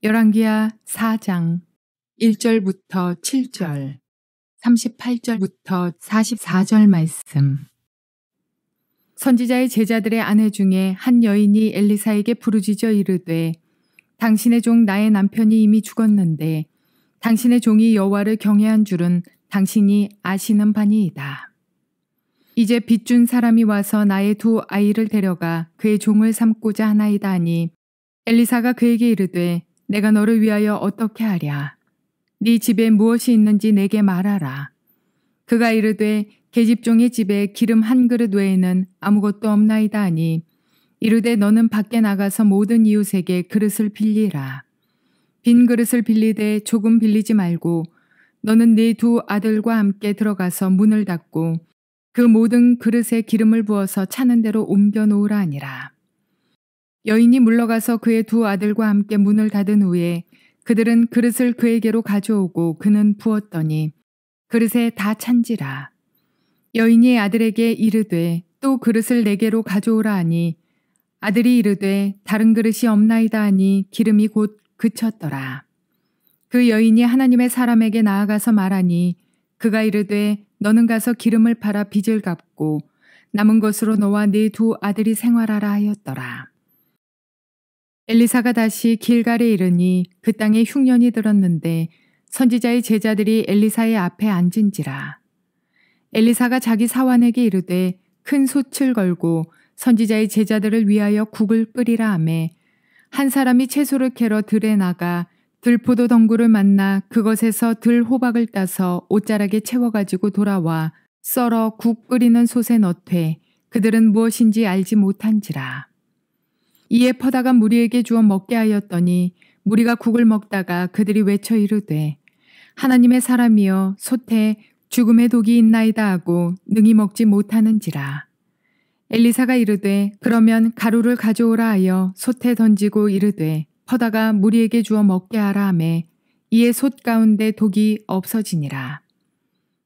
열왕기하 4장 1절부터 7절, 38절부터 44절 말씀. 선지자의 제자들의 아내 중에 한 여인이 엘리사에게 부르짖어 이르되 당신의 종 나의 남편이 이미 죽었는데 당신의 종이 여호와를 경외한 줄은 당신이 아시는 바니이다. 이제 빚준 사람이 와서 나의 두 아이를 데려가 그의 종을 삼고자 하나이다 하니 엘리사가 그에게 이르되 내가 너를 위하여 어떻게 하랴. 네 집에 무엇이 있는지 내게 말하라. 그가 이르되 계집종의 집에 기름 한 그릇 외에는 아무것도 없나이다 하니 이르되 너는 밖에 나가서 모든 이웃에게 그릇을 빌리라. 빈 그릇을 빌리되 조금 빌리지 말고 너는 네 두 아들과 함께 들어가서 문을 닫고 그 모든 그릇에 기름을 부어서 차는 대로 옮겨 놓으라 하니라. 여인이 물러가서 그의 두 아들과 함께 문을 닫은 후에 그들은 그릇을 그에게로 가져오고 그는 부었더니 그릇에 다 찬지라. 여인이 아들에게 이르되 또 그릇을 내게로 가져오라 하니 아들이 이르되 다른 그릇이 없나이다 하니 기름이 곧 그쳤더라. 그 여인이 하나님의 사람에게 나아가서 말하니 그가 이르되 너는 가서 기름을 팔아 빚을 갚고 남은 것으로 너와 네 두 아들이 생활하라 하였더라. 엘리사가 다시 길갈에 이르니 그 땅에 흉년이 들었는데 선지자의 제자들이 엘리사의 앞에 앉은지라. 엘리사가 자기 사환에게 이르되 큰 솥을 걸고 선지자의 제자들을 위하여 국을 끓이라 하매 한 사람이 채소를 캐러 들에 나가 들포도 덩굴을 만나 그것에서 들 호박을 따서 옷자락에 채워가지고 돌아와 썰어 국 끓이는 솥에 넣되 그들은 무엇인지 알지 못한지라. 이에 퍼다가 무리에게 주어 먹게 하였더니 무리가 국을 먹다가 그들이 외쳐 이르되 하나님의 사람이여 솥에 죽음의 독이 있나이다 하고 능히 먹지 못하는지라. 엘리사가 이르되 그러면 가루를 가져오라 하여 솥에 던지고 이르되 퍼다가 무리에게 주어 먹게 하라 하매 이에 솥 가운데 독이 없어지니라.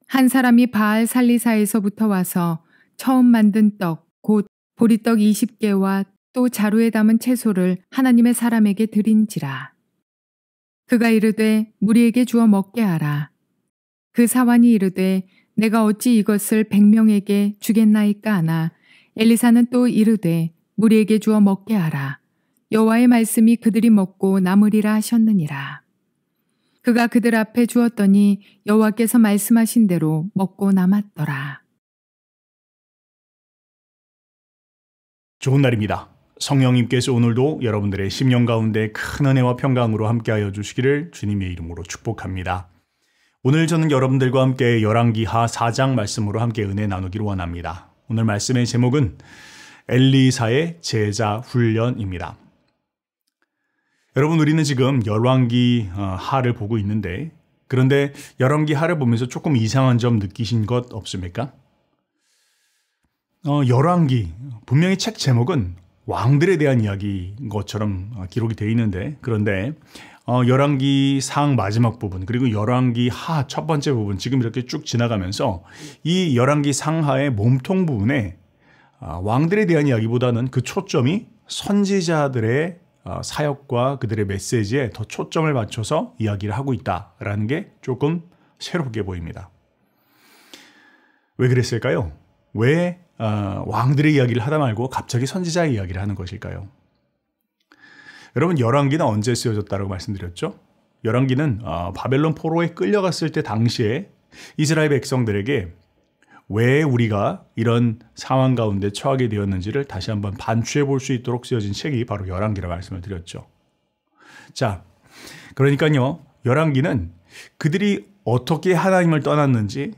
한 사람이 바알 살리사에서부터 와서 처음 만든 떡 곧 보리떡 20개와 또 자루에 담은 채소를 하나님의 사람에게 드린지라. 그가 이르되 무리에게 주어 먹게 하라. 그 사환이 이르되 내가 어찌 이것을 100명에게 주겠나이까 하나 엘리사는 또 이르되 무리에게 주어 먹게 하라. 여호와의 말씀이 그들이 먹고 남으리라 하셨느니라. 그가 그들 앞에 주었더니 여호와께서 말씀하신 대로 먹고 남았더라. 좋은 날입니다. 성령님께서 오늘도 여러분들의 심령 가운데 큰 은혜와 평강으로 함께하여 주시기를 주님의 이름으로 축복합니다. 오늘 저는 여러분들과 함께 열왕기하 4장 말씀으로 함께 은혜 나누기를 원합니다. 오늘 말씀의 제목은 엘리사의 제자 훈련입니다. 여러분, 우리는 지금 열왕기하를 보고 있는데 그런데 열왕기하를 보면서 조금 이상한 점 느끼신 것 없습니까? 열왕기, 분명히 책 제목은 왕들에 대한 이야기인 것처럼 기록이 되어 있는데 그런데 열왕기 상 마지막 부분 그리고 열왕기 하 첫 번째 부분 지금 이렇게 쭉 지나가면서 이 열왕기 상하의 몸통 부분에 왕들에 대한 이야기보다는 그 초점이 선지자들의 사역과 그들의 메시지에 더 초점을 맞춰서 이야기를 하고 있다라는 게 조금 새롭게 보입니다. 왜 그랬을까요? 왜 왕들의 이야기를 하다 말고 갑자기 선지자의 이야기를 하는 것일까요? 여러분, 열왕기는 언제 쓰여졌다고 말씀드렸죠? 열왕기는 바벨론 포로에 끌려갔을 때 당시에 이스라엘 백성들에게 왜 우리가 이런 상황 가운데 처하게 되었는지를 다시 한번 반추해 볼 수 있도록 쓰여진 책이 바로 열왕기라고 말씀을 드렸죠. 자, 그러니까요, 열왕기는 그들이 어떻게 하나님을 떠났는지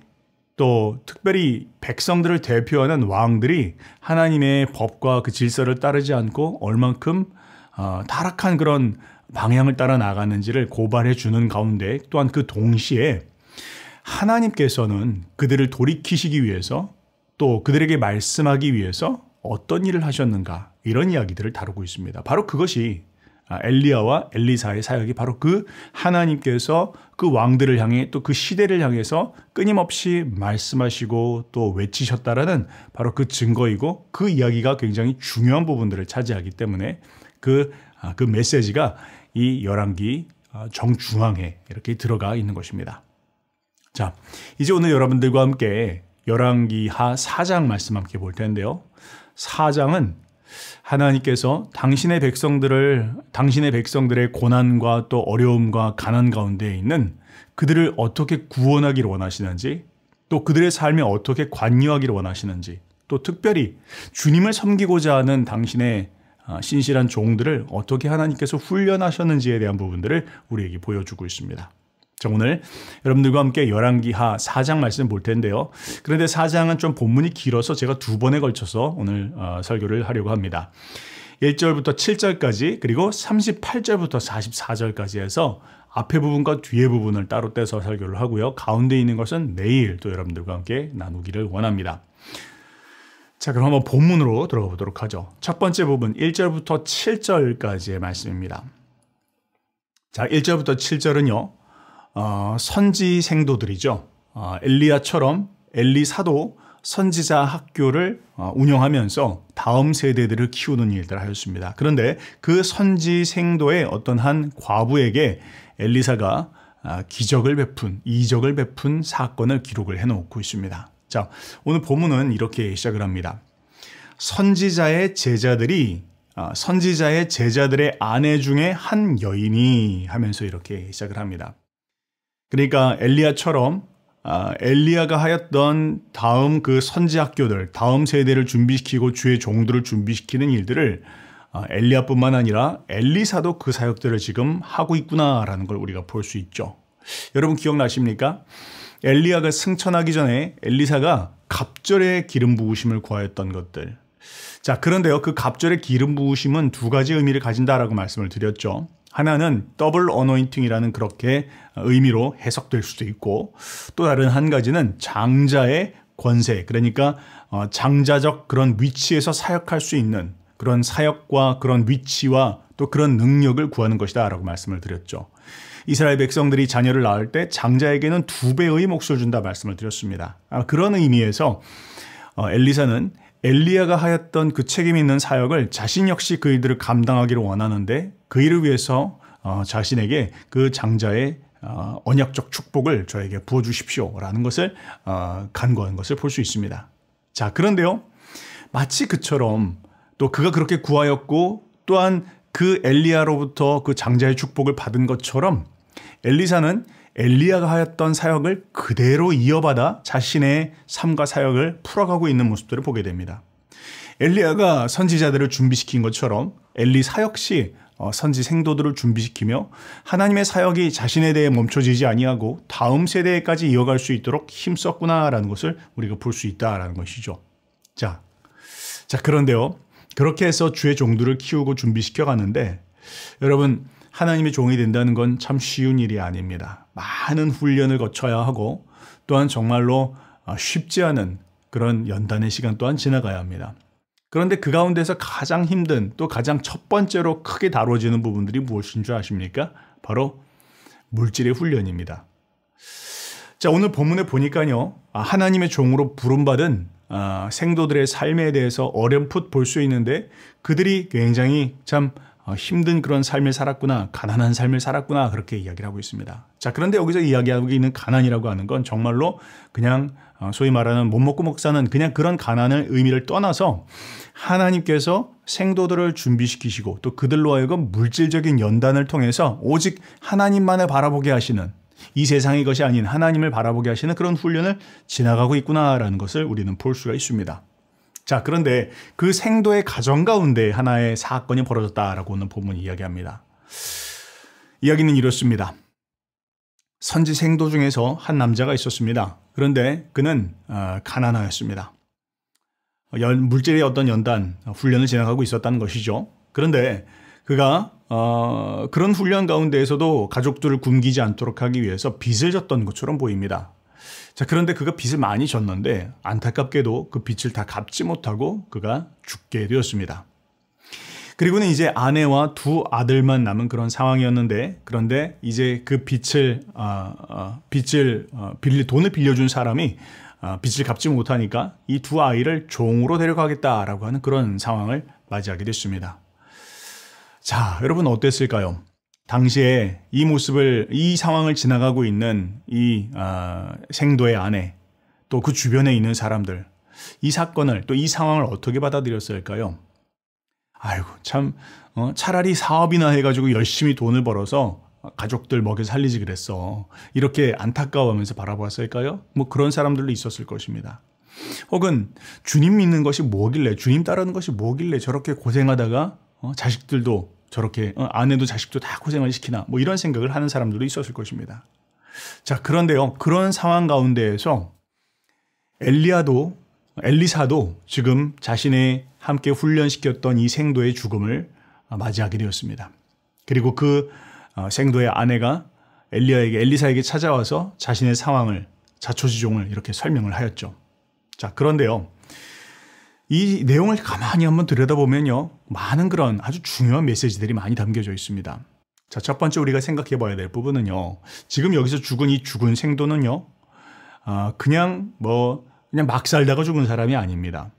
또 특별히 백성들을 대표하는 왕들이 하나님의 법과 그 질서를 따르지 않고 얼만큼 타락한 그런 방향을 따라 나가는지를 고발해 주는 가운데 또한 그 동시에 하나님께서는 그들을 돌이키시기 위해서 또 그들에게 말씀하기 위해서 어떤 일을 하셨는가 이런 이야기들을 다루고 있습니다. 바로 그것이 엘리야와 엘리사의 사역이 바로 그 하나님께서 그 왕들을 향해 또 그 시대를 향해서 끊임없이 말씀하시고 또 외치셨다라는 바로 그 증거이고 그 이야기가 굉장히 중요한 부분들을 차지하기 때문에 그 메시지가 이 열왕기 정중앙에 이렇게 들어가 있는 것입니다. 자, 이제 오늘 여러분들과 함께 열왕기하 4장 말씀 함께 볼 텐데요. 4장은 하나님께서 당신의 백성들의 고난과 또 어려움과 가난 가운데 있는 그들을 어떻게 구원하기를 원하시는지, 또 그들의 삶에 어떻게 관여하기를 원하시는지, 또 특별히 주님을 섬기고자 하는 당신의 신실한 종들을 어떻게 하나님께서 훈련하셨는지에 대한 부분들을 우리에게 보여주고 있습니다. 자, 오늘 여러분들과 함께 열왕기하 4장 말씀 볼 텐데요. 그런데 4장은 좀 본문이 길어서 제가 2번에 걸쳐서 오늘 설교를 하려고 합니다. 1절부터 7절까지 그리고 38절부터 44절까지 해서 앞에 부분과 뒤에 부분을 따로 떼서 설교를 하고요. 가운데 있는 것은 내일 또 여러분들과 함께 나누기를 원합니다. 자, 그럼 한번 본문으로 들어가 보도록 하죠. 첫 번째 부분 1절부터 7절까지의 말씀입니다. 자, 1절부터 7절은요. 선지 생도들이죠. 엘리야처럼 엘리사도 선지자 학교를 운영하면서 다음 세대들을 키우는 일들을 하였습니다. 그런데 그 선지 생도의 어떤 한 과부에게 엘리사가 이적을 베푼 사건을 기록을 해놓고 있습니다. 자, 오늘 본문은 이렇게 시작을 합니다. 선지자의 제자들의 아내 중에 한 여인이 하면서 이렇게 시작을 합니다. 그러니까 엘리야처럼 엘리야가 하였던 다음 그 선지 학교들, 다음 세대를 준비시키고 주의 종들을 준비시키는 일들을 엘리야뿐만 아니라 엘리사도 그 사역들을 지금 하고 있구나라는 걸 우리가 볼 수 있죠. 여러분 기억나십니까? 엘리야가 승천하기 전에 엘리사가 갑절의 기름 부으심을 구하였던 것들. 자, 그런데요, 그 갑절의 기름 부으심은 두 가지 의미를 가진다라고 말씀을 드렸죠. 하나는 더블 어노인팅이라는 그렇게 의미로 해석될 수도 있고, 또 다른 한 가지는 장자의 권세, 그러니까 장자적 그런 위치에서 사역할 수 있는 그런 사역과 그런 위치와 또 그런 능력을 구하는 것이다 라고 말씀을 드렸죠. 이스라엘 백성들이 자녀를 낳을 때 장자에게는 2배의 몫을 준다 말씀을 드렸습니다. 그런 의미에서 엘리사는 엘리야가 하였던 그 책임 있는 사역을 자신 역시 그 일들을 감당하기를 원하는데 그 일을 위해서 자신에게 그 장자의 언약적 축복을 저에게 부어주십시오라는 것을 간구한 것을 볼 수 있습니다. 자, 그런데요, 마치 그처럼 또 그가 그렇게 구하였고 또한 그 엘리야로부터 그 장자의 축복을 받은 것처럼 엘리사는 엘리야가 하였던 사역을 그대로 이어받아 자신의 삶과 사역을 풀어가고 있는 모습들을 보게 됩니다. 엘리야가 선지자들을 준비시킨 것처럼 엘리사 역시 선지 생도들을 준비시키며 하나님의 사역이 자신에 대해 멈춰지지 아니하고 다음 세대까지 이어갈 수 있도록 힘썼구나라는 것을 우리가 볼 수 있다라는 것이죠. 자, 그런데요, 그렇게 해서 주의 종들을 키우고 준비시켜 가는데 여러분, 하나님의 종이 된다는 건 참 쉬운 일이 아닙니다. 많은 훈련을 거쳐야 하고 또한 정말로 쉽지 않은 그런 연단의 시간 또한 지나가야 합니다. 그런데 그 가운데서 가장 힘든 또 가장 첫 번째로 크게 다뤄지는 부분들이 무엇인 줄 아십니까? 바로 물질의 훈련입니다. 자, 오늘 본문에 보니까요, 하나님의 종으로 부름받은 생도들의 삶에 대해서 어렴풋 볼 수 있는데 그들이 굉장히 참 힘든 그런 삶을 살았구나, 가난한 삶을 살았구나, 그렇게 이야기를 하고 있습니다. 자, 그런데 여기서 이야기하고 있는 가난이라고 하는 건 정말로 그냥 소위 말하는 못 먹고 못 사는 그냥 그런 가난의 의미를 떠나서 하나님께서 생도들을 준비시키시고 또 그들로 하여금 물질적인 연단을 통해서 오직 하나님만을 바라보게 하시는, 이 세상의 것이 아닌 하나님을 바라보게 하시는 그런 훈련을 지나가고 있구나라는 것을 우리는 볼 수가 있습니다. 자, 그런데 그 생도의 가정 가운데 하나의 사건이 벌어졌다라고 오늘 본문이 이야기합니다. 이야기는 이렇습니다. 선지 생도 중에서 한 남자가 있었습니다. 그런데 그는 가난하였습니다. 물질의 어떤 연단, 훈련을 지나가고 있었다는 것이죠. 그런데 그가 그런 훈련 가운데에서도 가족들을 굶기지 않도록 하기 위해서 빚을 졌던 것처럼 보입니다. 자, 그런데 그가 빚을 많이 졌는데 안타깝게도 그 빚을 다 갚지 못하고 그가 죽게 되었습니다. 그리고는 이제 아내와 두 아들만 남은 그런 상황이었는데, 그런데 이제 그 돈을 빌려준 사람이 빚을 갚지 못하니까 이 두 아이를 종으로 데려가겠다라고 하는 그런 상황을 맞이하게 됐습니다. 자, 여러분 어땠을까요? 당시에 이 모습을, 이 상황을 지나가고 있는 이 생도의 아내, 또 그 주변에 있는 사람들, 이 사건을, 또 이 상황을 어떻게 받아들였을까요? 아이고, 참, 차라리 사업이나 해가지고 열심히 돈을 벌어서 가족들 먹여 살리지 그랬어. 이렇게 안타까워하면서 바라보았을까요? 뭐 그런 사람들도 있었을 것입니다. 혹은 주님 믿는 것이 뭐길래, 주님 따르는 것이 뭐길래 저렇게 고생하다가 자식들도 저렇게 아내도 자식도 다 고생을 시키나, 뭐 이런 생각을 하는 사람들도 있었을 것입니다. 자, 그런데요, 그런 상황 가운데에서 엘리사도 지금 자신의 함께 훈련시켰던 이 생도의 죽음을 맞이하게 되었습니다. 그리고 그 생도의 아내가 엘리사에게 찾아와서 자신의 상황을, 자초지종을 이렇게 설명을 하였죠. 자, 그런데요, 이 내용을 가만히 한번 들여다보면요, 많은 그런 아주 중요한 메시지들이 많이 담겨져 있습니다. 자, 첫 번째 우리가 생각해 봐야 될 부분은요, 지금 여기서 죽은 이 죽은 생도는요, 그냥 막 살다가 죽은 사람이 아닙니다.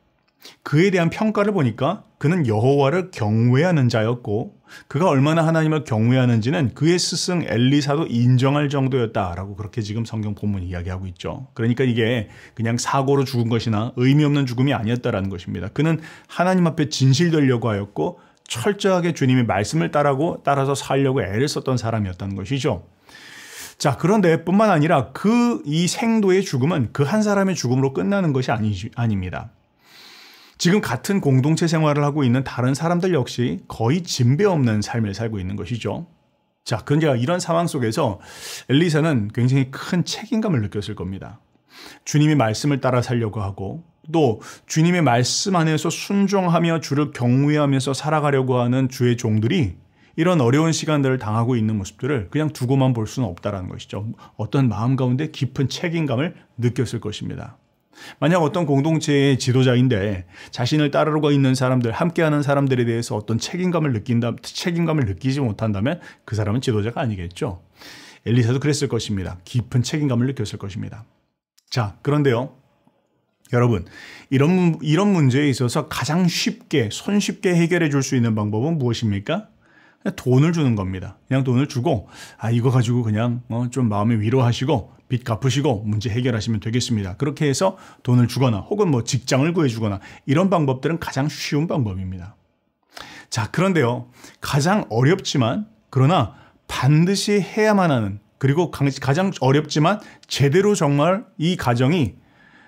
그에 대한 평가를 보니까 그는 여호와를 경외하는 자였고, 그가 얼마나 하나님을 경외하는지는 그의 스승 엘리사도 인정할 정도였다라고 그렇게 지금 성경 본문이 이야기하고 있죠. 그러니까 이게 그냥 사고로 죽은 것이나 의미 없는 죽음이 아니었다라는 것입니다. 그는 하나님 앞에 진실되려고 하였고, 철저하게 주님의 말씀을 따라서 살려고 애를 썼던 사람이었다는 것이죠. 자, 그런데 뿐만 아니라 이 생도의 죽음은 그 한 사람의 죽음으로 끝나는 것이 아닙니다. 지금 같은 공동체 생활을 하고 있는 다른 사람들 역시 거의 진배 없는 삶을 살고 있는 것이죠. 자, 그런데 이런 상황 속에서 엘리사는 굉장히 큰 책임감을 느꼈을 겁니다. 주님의 말씀을 따라 살려고 하고, 또 주님의 말씀 안에서 순종하며 주를 경외하면서 살아가려고 하는 주의 종들이 이런 어려운 시간들을 당하고 있는 모습들을 그냥 두고만 볼 수는 없다는 것이죠. 어떤 마음 가운데 깊은 책임감을 느꼈을 것입니다. 만약 어떤 공동체의 지도자인데 자신을 따르고 있는 사람들, 함께하는 사람들에 대해서 어떤 책임감을 느끼지 못한다면 그 사람은 지도자가 아니겠죠. 엘리사도 그랬을 것입니다. 깊은 책임감을 느꼈을 것입니다. 자, 그런데요, 여러분, 이런 문제에 있어서 가장 손쉽게 해결해 줄 수 있는 방법은 무엇입니까? 그냥 돈을 주는 겁니다. 그냥 돈을 주고, 이거 가지고 그냥 좀 마음에 위로하시고 빚 갚으시고 문제 해결하시면 되겠습니다. 그렇게 해서 돈을 주거나 혹은 직장을 구해주거나, 이런 방법들은 가장 쉬운 방법입니다. 자, 그런데요, 가장 어렵지만 그러나 반드시 해야만 하는, 그리고 가장 어렵지만 제대로 정말 이 가정이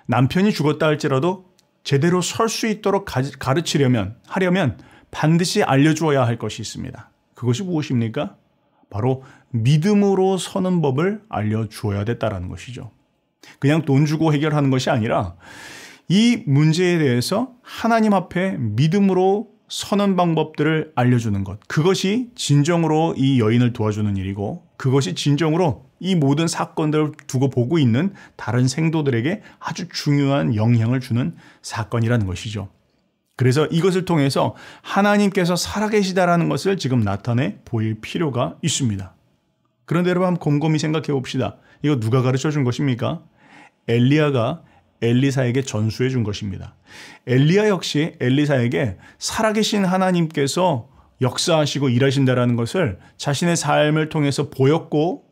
남편이 죽었다 할지라도 제대로 설 수 있도록 하려면 반드시 알려주어야 할 것이 있습니다. 그것이 무엇입니까? 바로 믿음으로 서는 법을 알려주어야 됐다라는 것이죠. 그냥 돈 주고 해결하는 것이 아니라 이 문제에 대해서 하나님 앞에 믿음으로 서는 방법들을 알려주는 것, 그것이 진정으로 이 여인을 도와주는 일이고, 그것이 진정으로 이 모든 사건들을 두고 보고 있는 다른 생도들에게 아주 중요한 영향을 주는 사건이라는 것이죠. 그래서 이것을 통해서 하나님께서 살아계시다라는 것을 지금 나타내 보일 필요가 있습니다. 그런데 여러분, 한번 곰곰이 생각해 봅시다. 이거 누가 가르쳐 준 것입니까? 엘리야가 엘리사에게 전수해 준 것입니다. 엘리야 역시 엘리사에게 살아계신 하나님께서 역사하시고 일하신다라는 것을 자신의 삶을 통해서 보였고,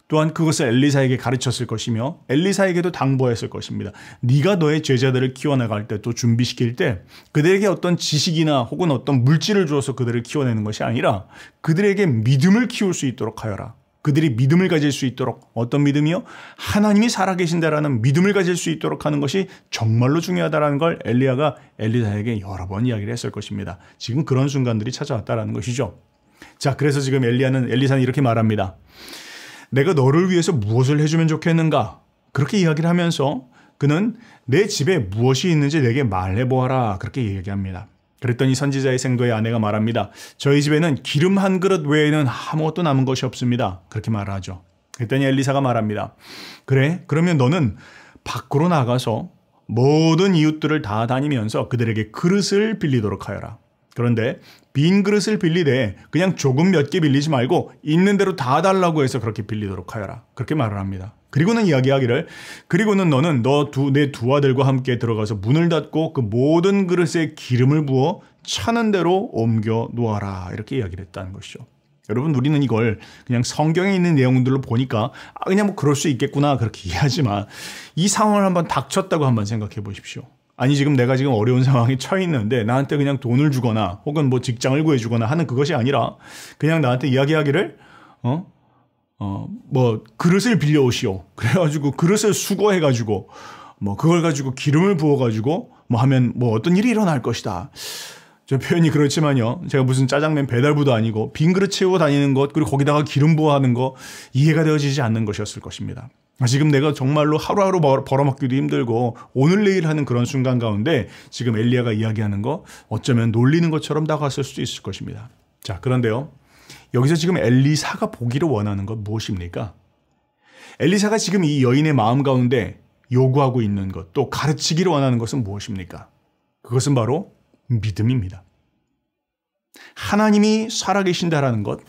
또한 그것을 엘리사에게 가르쳤을 것이며 엘리사에게도 당부했을 것입니다. 네가 너의 제자들을 키워나갈 때, 또 준비시킬 때 그들에게 어떤 지식이나 혹은 어떤 물질을 주어서 그들을 키워내는 것이 아니라 그들에게 믿음을 키울 수 있도록 하여라. 그들이 믿음을 가질 수 있도록, 어떤 믿음이요? 하나님이 살아계신다라는 믿음을 가질 수 있도록 하는 것이 정말로 중요하다는 걸 엘리야가 엘리사에게 여러 번 이야기를 했을 것입니다. 지금 그런 순간들이 찾아왔다는 것이죠. 자, 그래서 지금 엘리사는 이렇게 말합니다. 내가 너를 위해서 무엇을 해주면 좋겠는가? 그렇게 이야기를 하면서 그는 내 집에 무엇이 있는지 내게 말해보아라, 그렇게 이야기합니다. 그랬더니 선지자의 생도의 아내가 말합니다. 저희 집에는 기름 한 그릇 외에는 아무것도 남은 것이 없습니다. 그렇게 말하죠. 그랬더니 엘리사가 말합니다. 그래, 그러면 너는 밖으로 나가서 모든 이웃들을 다 다니면서 그들에게 그릇을 빌리도록 하여라. 그런데 빈 그릇을 빌리되 그냥 조금 몇 개 빌리지 말고 있는 대로 다 달라고 해서 그렇게 빌리도록 하여라. 그렇게 말을 합니다. 그리고는 이야기하기를, 그리고는 너는 내 두 아들과 함께 들어가서 문을 닫고 그 모든 그릇에 기름을 부어 차는 대로 옮겨 놓아라. 이렇게 이야기를 했다는 것이죠. 여러분, 우리는 이걸 그냥 성경에 있는 내용들로 보니까 그냥 뭐 그럴 수 있겠구나 그렇게 이해하지만 이 상황을 한번 닥쳤다고 한번 생각해 보십시오. 아니, 지금 내가 지금 어려운 상황에 처해 있는데 나한테 그냥 돈을 주거나 혹은 뭐 직장을 구해주거나 하는 그것이 아니라 그냥 나한테 이야기하기를 뭐 그릇을 빌려오시오. 그래가지고 그릇을 수거해가지고 뭐 그걸 가지고 기름을 부어가지고 뭐 하면 뭐 어떤 일이 일어날 것이다. 저 표현이 그렇지만요. 제가 무슨 짜장면 배달부도 아니고 빈 그릇 채우고 다니는 것 그리고 거기다가 기름 부어하는 거 이해가 되어지지 않는 것이었을 것입니다. 지금 내가 정말로 하루하루 벌어먹기도 힘들고 오늘 내일 하는 그런 순간 가운데 지금 엘리야가 이야기하는 거 어쩌면 놀리는 것처럼 다가왔을 수도 있을 것입니다. 자, 그런데요. 여기서 지금 엘리사가 보기를 원하는 것 무엇입니까? 엘리사가 지금 이 여인의 마음 가운데 요구하고 있는 것, 또 가르치기를 원하는 것은 무엇입니까? 그것은 바로 믿음입니다. 하나님이 살아계신다라는 것,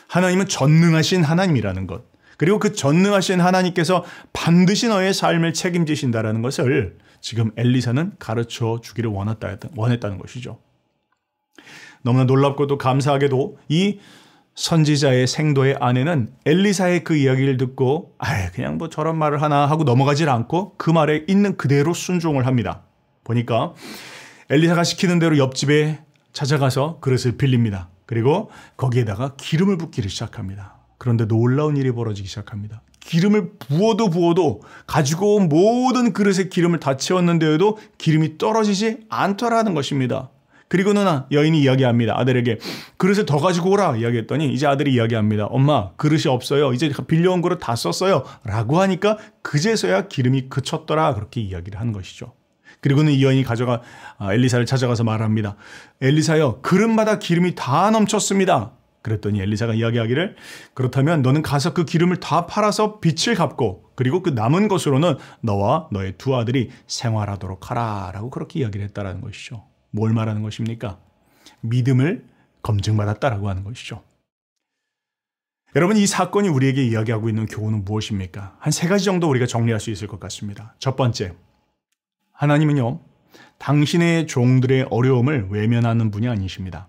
하나님은 전능하신 하나님이라는 것, 그리고 그 전능하신 하나님께서 반드시 너의 삶을 책임지신다라는 것을 지금 엘리사는 가르쳐 주기를 원했다는 것이죠. 너무나 놀랍고도 감사하게도 이 선지자의 생도의 아내는 엘리사의 그 이야기를 듣고 그냥 뭐 저런 말을 하나 하고 넘어가질 않고 그 말에 있는 그대로 순종을 합니다. 보니까 엘리사가 시키는 대로 옆집에 찾아가서 그릇을 빌립니다. 그리고 거기에다가 기름을 붓기를 시작합니다. 그런데 놀라운 일이 벌어지기 시작합니다. 기름을 부어도 가지고 온 모든 그릇에 기름을 다 채웠는데도 기름이 떨어지지 않더라는 것입니다. 그리고는 여인이 이야기합니다. 아들에게 그릇을 더 가지고 오라 이야기했더니 이제 아들이 이야기합니다. 엄마, 그릇이 없어요. 이제 빌려온 그릇 다 썼어요. 라고 하니까 그제서야 기름이 그쳤더라. 그렇게 이야기를 하는 것이죠. 그리고는 이 여인이 엘리사를 찾아가서 말합니다. 엘리사여, 그릇마다 기름이 다 넘쳤습니다. 그랬더니 엘리사가 이야기하기를 그렇다면 너는 가서 그 기름을 다 팔아서 빚을 갚고 그리고 그 남은 것으로는 너와 너의 두 아들이 생활하도록 하라 라고 그렇게 이야기를 했다라는 것이죠. 뭘 말하는 것입니까? 믿음을 검증받았다라고 하는 것이죠. 여러분, 이 사건이 우리에게 이야기하고 있는 교훈은 무엇입니까? 한 3가지 정도 우리가 정리할 수 있을 것 같습니다. 첫 번째, 하나님은요, 당신의 종들의 어려움을 외면하는 분이 아니십니다.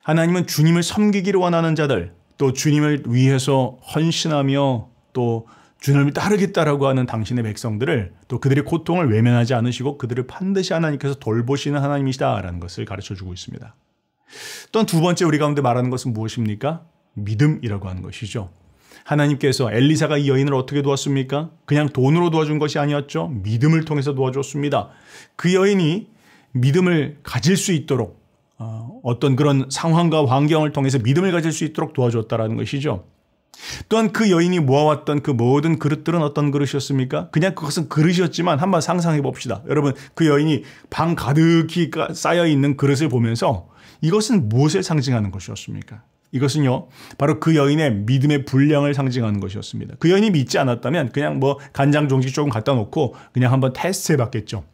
하나님은 주님을 섬기기를 원하는 자들, 또 주님을 위해서 헌신하며 또 주님을 따르겠다라고 하는 당신의 백성들을 또 그들의 고통을 외면하지 않으시고 그들을 반드시 하나님께서 돌보시는 하나님이시다라는 것을 가르쳐주고 있습니다. 또한 두 번째 우리 가운데 말하는 것은 무엇입니까? 믿음이라고 하는 것이죠. 하나님께서 엘리사가 이 여인을 어떻게 도왔습니까? 그냥 돈으로 도와준 것이 아니었죠. 믿음을 통해서 도와줬습니다. 그 여인이 믿음을 가질 수 있도록 어떤 그런 상황과 환경을 통해서 믿음을 가질 수 있도록 도와줬다라는 것이죠. 또한 그 여인이 모아왔던 그 모든 그릇들은 어떤 그릇이었습니까? 그냥 그것은 그릇이었지만 한번 상상해 봅시다. 여러분, 그 여인이 방 가득히 쌓여있는 그릇을 보면서 이것은 무엇을 상징하는 것이었습니까? 이것은요, 바로 그 여인의 믿음의 분량을 상징하는 것이었습니다. 그 여인이 믿지 않았다면 그냥 뭐 간장 종지 조금 갖다 놓고 그냥 한번 테스트 해봤겠죠.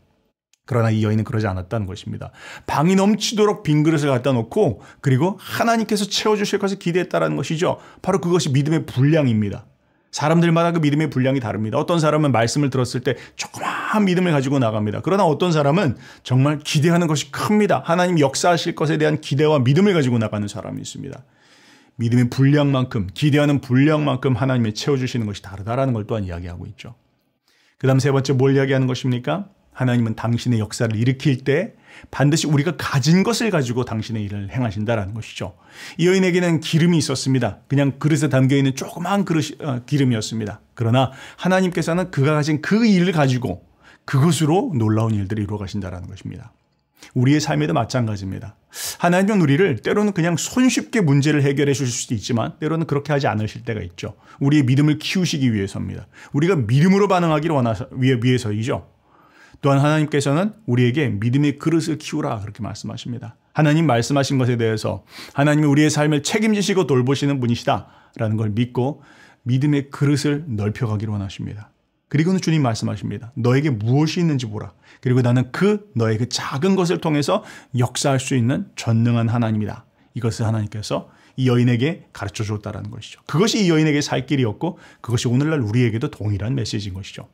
그러나 이 여인은 그러지 않았다는 것입니다. 방이 넘치도록 빈 그릇을 갖다 놓고 그리고 하나님께서 채워주실 것을 기대했다는 것이죠. 바로 그것이 믿음의 분량입니다. 사람들마다 그 믿음의 분량이 다릅니다. 어떤 사람은 말씀을 들었을 때 조그마한 믿음을 가지고 나갑니다. 그러나 어떤 사람은 정말 기대하는 것이 큽니다. 하나님 역사하실 것에 대한 기대와 믿음을 가지고 나가는 사람이 있습니다. 믿음의 분량만큼, 기대하는 분량만큼 하나님이 채워주시는 것이 다르다라는 걸 또한 이야기하고 있죠. 그 다음 세 번째 뭘 이야기하는 것입니까? 하나님은 당신의 역사를 일으킬 때 반드시 우리가 가진 것을 가지고 당신의 일을 행하신다라는 것이죠. 이 여인에게는 기름이 있었습니다. 그냥 그릇에 담겨있는 조그마한 기름이었습니다. 그러나 하나님께서는 그가 가진 그 일을 가지고 그것으로 놀라운 일들을 이루어 가신다라는 것입니다. 우리의 삶에도 마찬가지입니다. 하나님은 우리를 때로는 그냥 손쉽게 문제를 해결해 주실 수도 있지만 때로는 그렇게 하지 않으실 때가 있죠. 우리의 믿음을 키우시기 위해서입니다. 우리가 믿음으로 반응하기를 위해서이죠. 또한 하나님께서는 우리에게 믿음의 그릇을 키우라 그렇게 말씀하십니다. 하나님 말씀하신 것에 대해서 하나님이 우리의 삶을 책임지시고 돌보시는 분이시다라는 걸 믿고 믿음의 그릇을 넓혀가기를 원하십니다. 그리고는 주님 말씀하십니다. 너에게 무엇이 있는지 보라. 그리고 나는 너의 그 작은 것을 통해서 역사할 수 있는 전능한 하나님이다. 이것을 하나님께서 이 여인에게 가르쳐 줬다는 것이죠. 그것이 이 여인에게 살 길이었고 그것이 오늘날 우리에게도 동일한 메시지인 것이죠.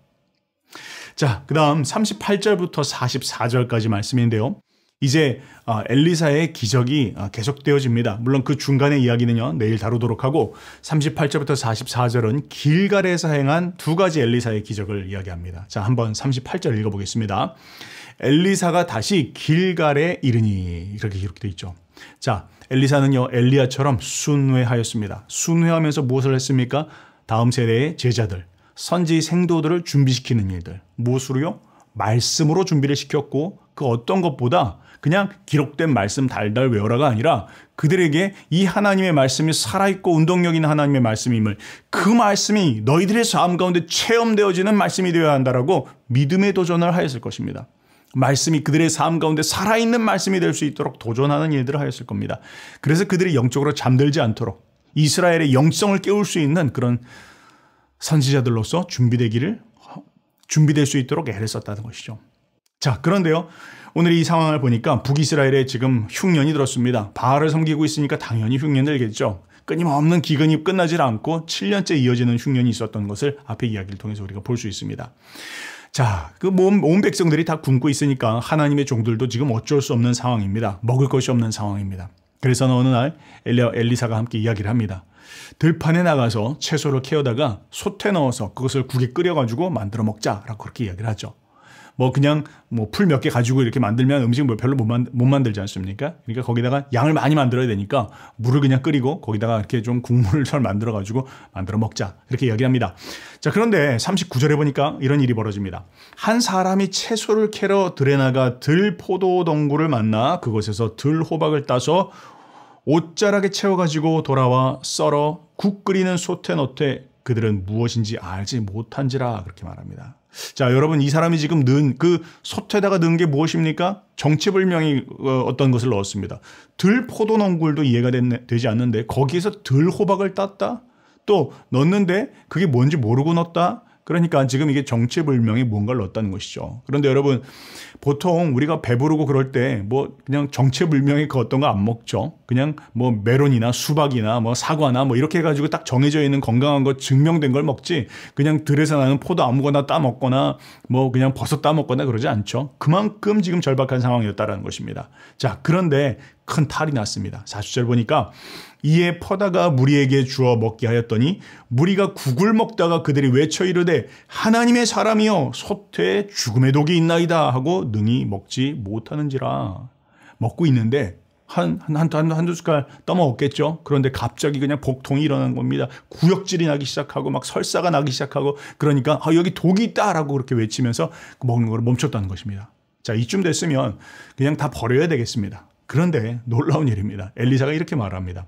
자, 그 다음 38절부터 44절까지 말씀인데요. 이제 엘리사의 기적이 계속되어집니다. 물론 그 중간의 이야기는요, 내일 다루도록 하고 38절부터 44절은 길갈에서 행한 두 가지 엘리사의 기적을 이야기합니다. 자, 한번 38절 읽어보겠습니다. 엘리사가 다시 길갈에 이르니, 이렇게 기록되어 있죠. 자, 엘리사는요, 엘리야처럼 순회하였습니다. 순회하면서 무엇을 했습니까? 다음 세대의 제자들, 선지 생도들을 준비시키는 일들. 무엇으로요? 말씀으로 준비를 시켰고, 그 어떤 것보다 그냥 기록된 말씀 달달 외워라가 아니라 그들에게 이 하나님의 말씀이 살아있고 운동력 있는 하나님의 말씀임을, 그 말씀이 너희들의 삶 가운데 체험되어지는 말씀이 되어야 한다라고 믿음의 도전을 하였을 것입니다. 말씀이 그들의 삶 가운데 살아있는 말씀이 될 수 있도록 도전하는 일들을 하였을 겁니다. 그래서 그들이 영적으로 잠들지 않도록 이스라엘의 영성을 깨울 수 있는 그런 선지자들로서 준비될 수 있도록 애를 썼다는 것이죠. 자, 그런데요, 오늘 이 상황을 보니까 북이스라엘에 지금 흉년이 들었습니다. 바알을 섬기고 있으니까 당연히 흉년 들겠죠. 끊임없는 기근이 끝나질 않고 7년째 이어지는 흉년이 있었던 것을 앞의 이야기를 통해서 우리가 볼 수 있습니다. 자, 그 온 백성들이 다 굶고 있으니까 하나님의 종들도 지금 어쩔 수 없는 상황입니다. 먹을 것이 없는 상황입니다. 그래서 어느 날 엘리사가 함께 이야기를 합니다. 들판에 나가서 채소를 캐어다가 솥에 넣어서 그것을 국에 끓여가지고 만들어 먹자라고 그렇게 이야기를 하죠. 그냥 풀 몇 개 가지고 이렇게 만들면 음식 별로 못 만들지 않습니까? 그러니까 거기다가 양을 많이 만들어야 되니까 물을 그냥 끓이고 거기다가 이렇게 좀 국물을 잘 만들어가지고 만들어 먹자. 이렇게 이야기합니다. 자, 그런데 39절에 보니까 이런 일이 벌어집니다. 한 사람이 채소를 캐러 들에 나가 들 포도 덩굴을 만나 그곳에서 들 호박을 따서 옷자락에 채워가지고 돌아와 썰어 국 끓이는 솥에 넣되 그들은 무엇인지 알지 못한지라, 그렇게 말합니다. 자, 여러분, 이 사람이 지금 넣은 그 솥에다가 넣은 게 무엇입니까? 정체불명의 어떤 것을 넣었습니다. 들 포도 덩굴도 이해가 되지 않는데 거기에서 들 호박을 땄다? 또 넣었는데 그게 뭔지 모르고 넣었다? 그러니까 지금 이게 정체불명의 뭔가를 넣었다는 것이죠. 그런데 여러분, 보통 우리가 배부르고 그럴 때 그냥 정체불명의 그 어떤 거 안 먹죠. 그냥 메론이나 수박이나 사과나 이렇게 해가지고 딱 정해져 있는 건강한 거 증명된 걸 먹지, 그냥 들에서 나는 포도 아무거나 따 먹거나 그냥 버섯 따 먹거나 그러지 않죠. 그만큼 지금 절박한 상황이었다라는 것입니다. 자, 그런데 큰 탈이 났습니다. 40절 보니까 이에 퍼다가 무리에게 주어 먹게 하였더니 무리가 국을 먹다가 그들이 외쳐 이르되 하나님의 사람이여 솥에 죽음의 독이 있나이다 하고 능히 먹지 못하는지라. 먹고 있는데 한두 숟갈 떠먹었겠죠. 그런데 갑자기 그냥 복통이 일어난 겁니다. 구역질이 나기 시작하고 설사가 나기 시작하고, 그러니까 여기 독이 있다라고 그렇게 외치면서 먹는 걸 멈췄다는 것입니다. 자, 이쯤 됐으면 그냥 다 버려야 되겠습니다. 그런데 놀라운 일입니다. 엘리사가 이렇게 말합니다.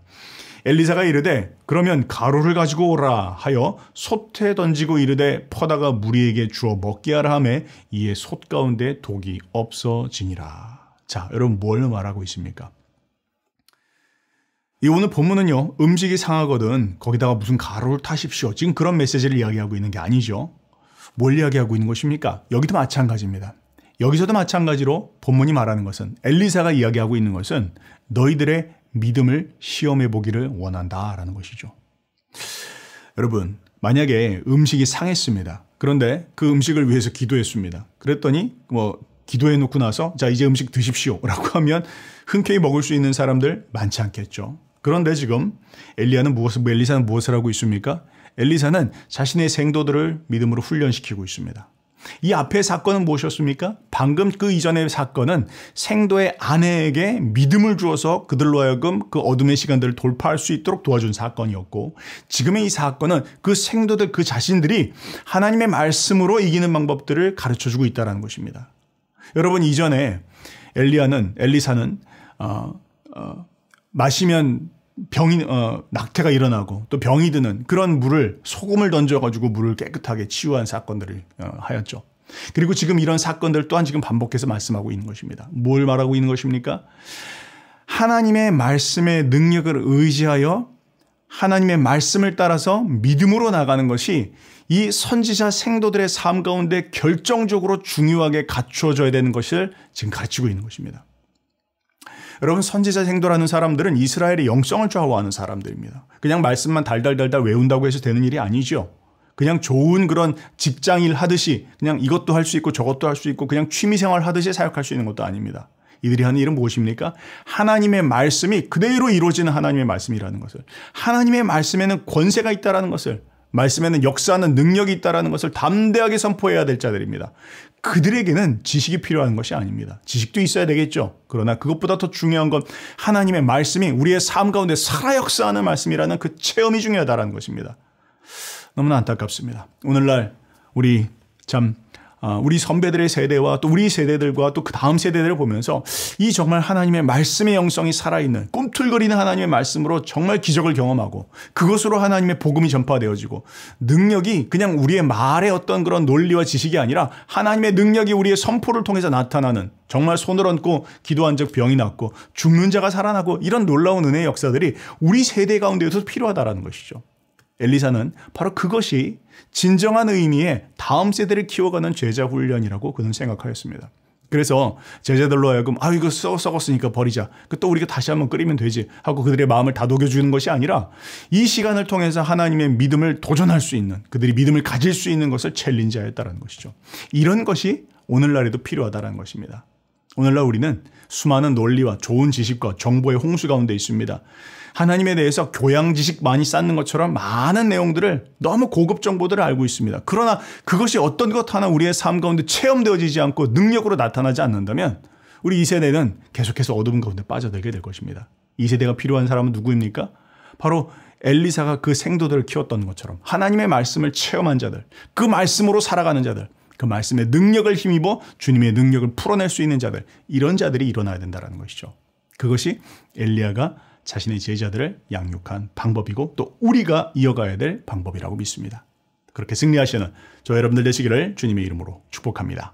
엘리사가 이르되 그러면 가루를 가지고 오라 하여 솥에 던지고 이르되 퍼다가 무리에게 주어 먹게 하라 하매 이에 솥 가운데 독이 없어지니라. 자, 여러분, 뭘 말하고 있습니까? 이 오늘 본문은요, 음식이 상하거든 거기다가 무슨 가루를 타십시오, 지금 그런 메시지를 이야기하고 있는 게 아니죠. 뭘 이야기하고 있는 것입니까? 여기도 마찬가지입니다. 여기서도 마찬가지로 본문이 말하는 것은, 엘리사가 이야기하고 있는 것은 너희들의 믿음을 시험해 보기를 원한다라는 것이죠. 여러분, 만약에 음식이 상했습니다. 그런데 그 음식을 위해서 기도했습니다. 그랬더니 기도해 놓고 나서 자, 이제 음식 드십시오 라고 하면 흔쾌히 먹을 수 있는 사람들 많지 않겠죠. 그런데 지금 엘리사는 무엇을 하고 있습니까? 엘리사는 자신의 생도들을 믿음으로 훈련시키고 있습니다. 이 앞의 사건은 무엇이었습니까? 방금 그 이전의 사건은 생도의 아내에게 믿음을 주어서 그들로 하여금 그 어둠의 시간들을 돌파할 수 있도록 도와준 사건이었고, 지금의 이 사건은 그 생도들 그 자신들이 하나님의 말씀으로 이기는 방법들을 가르쳐주고 있다는 것입니다. 여러분, 이전에 엘리사는 마시면 낙태가 일어나고 또 병이 드는 그런 소금을 던져가지고 물을 깨끗하게 치유한 사건들을 하였죠. 그리고 지금 이런 사건들 또한 지금 반복해서 말씀하고 있는 것입니다. 뭘 말하고 있는 것입니까? 하나님의 말씀의 능력을 의지하여 하나님의 말씀을 따라서 믿음으로 나가는 것이 이 선지자 생도들의 삶 가운데 결정적으로 중요하게 갖추어져야 되는 것을 지금 가르치고 있는 것입니다. 여러분, 선지자 생도라는 사람들은 이스라엘의 영성을 좌우하는 사람들입니다. 그냥 말씀만 달달달달 외운다고 해서 되는 일이 아니죠. 그냥 좋은 그런 직장일 하듯이 그냥 이것도 할 수 있고 저것도 할 수 있고 그냥 취미생활 하듯이 사역할 수 있는 것도 아닙니다. 이들이 하는 일은 무엇입니까? 하나님의 말씀이 그대로 이루어지는 하나님의 말씀이라는 것을, 하나님의 말씀에는 권세가 있다라는 것을, 말씀에는 역사하는 능력이 있다라는 것을 담대하게 선포해야 될 자들입니다. 그들에게는 지식이 필요한 것이 아닙니다. 지식도 있어야 되겠죠. 그러나 그것보다 더 중요한 건 하나님의 말씀이 우리의 삶 가운데 살아 역사하는 말씀이라는 그 체험이 중요하다는 것입니다. 너무나 안타깝습니다. 오늘날 우리 선배들의 세대와 또 우리 세대들과 또 그 다음 세대들을 보면서 이 정말 하나님의 말씀의 영성이 살아있는 꿈틀거리는 하나님의 말씀으로 정말 기적을 경험하고 그것으로 하나님의 복음이 전파되어지고 능력이 그냥 우리의 말의 어떤 그런 논리와 지식이 아니라 하나님의 능력이 우리의 선포를 통해서 나타나는, 정말 손을 얹고 기도한 적 병이 낫고 죽는 자가 살아나고 이런 놀라운 은혜의 역사들이 우리 세대 가운데에도 필요하다는 것이죠. 엘리사는 바로 그것이 진정한 의미의 다음 세대를 키워가는 제자 훈련이라고 그는 생각하였습니다. 그래서 제자들로 하여금 이거 썩었으니까 버리자, 또 우리가 다시 한번 끓이면 되지 하고 그들의 마음을 다독여주는 것이 아니라 이 시간을 통해서 하나님의 믿음을 도전할 수 있는, 그들이 믿음을 가질 수 있는 것을 챌린지하였다는 것이죠. 이런 것이 오늘날에도 필요하다는 것입니다. 오늘날 우리는 수많은 논리와 좋은 지식과 정보의 홍수 가운데 있습니다. 하나님에 대해서 교양 지식 많이 쌓는 것처럼 많은 내용들을, 너무 고급 정보들을 알고 있습니다. 그러나 그것이 어떤 것 하나 우리의 삶 가운데 체험되어지지 않고 능력으로 나타나지 않는다면 우리 이 세대는 계속해서 어두운 가운데 빠져들게 될 것입니다. 이 세대가 필요한 사람은 누구입니까? 바로 엘리사가 그 생도들을 키웠던 것처럼 하나님의 말씀을 체험한 자들, 그 말씀으로 살아가는 자들, 그 말씀의 능력을 힘입어 주님의 능력을 풀어낼 수 있는 자들, 이런 자들이 일어나야 된다는 것이죠. 그것이 엘리야가 자신의 제자들을 양육한 방법이고 또 우리가 이어가야 될 방법이라고 믿습니다. 그렇게 승리하시는 저 여러분들 되시기를 주님의 이름으로 축복합니다.